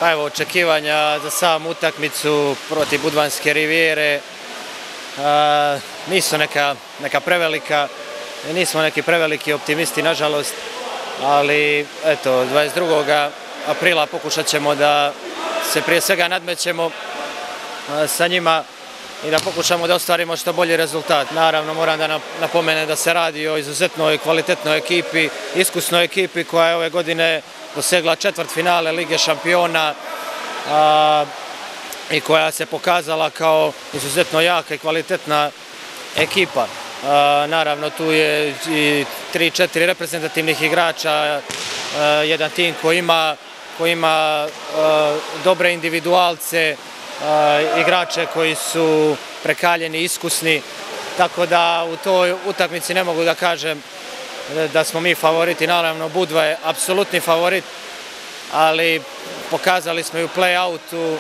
Pa evo, očekivanja za samu utakmicu protiv Budvanske Rivijere nisu neka prevelika, nismo neki preveliki optimisti, nažalost, ali eto, 22. aprila pokušat ćemo da se prije svega nadmećemo sa njima i da pokušamo da ostvarimo što bolji rezultat. Naravno, moram da napomenem da se radi o izuzetnoj kvalitetnoj ekipi, iskusnoj ekipi koja je ove godine dosegla četvrtfinale Lige šampiona i koja se pokazala kao izuzetno jaka i kvalitetna ekipa. Naravno, tu je i 3-4 reprezentativnih igrača, jedan tim koji ima dobre individualce, igrače koji su prekaljeni, iskusni, tako da u toj utakmici ne mogu da kažem da smo mi favoriti. Naravno, Budva je apsolutni favorit, ali pokazali smo i u play-outu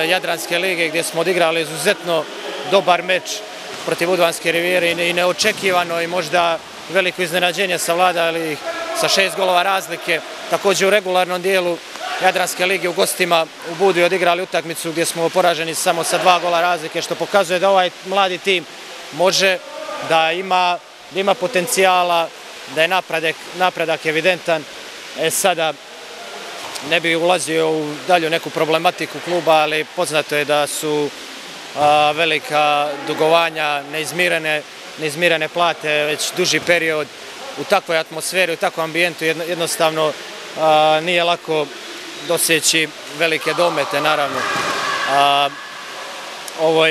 Jadranske lige gdje smo odigrali izuzetno dobar meč protiv Budvanske Rivijere i neočekivano i možda veliko iznenađenje savladali sa 6 golova razlike. Također u regularnom dijelu Jadranske lige u gostima u Budvi odigrali utakmicu gdje smo poraženi samo sa 2 gola razlike, što pokazuje da ovaj mladi tim može, da ima potencijala, da je napredak evidentan. Sada ne bi ulazio u dalju neku problematiku kluba, ali poznato je da su velika dugovanja, neizmirene plate već duži period. U takvoj atmosferi, u takvom ambijentu jednostavno nije lako doseći velike domete, naravno. Ovo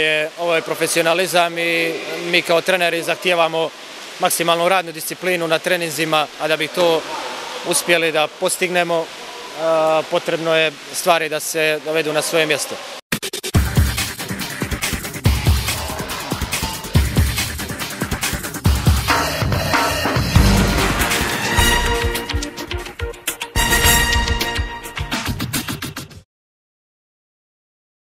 je profesionalizam i mi kao treneri zahtijevamo maksimalnu radnu disciplinu na treninzima, a da bi to uspjeli da postignemo, potrebno je stvari da se dovedu na svoje mjesto.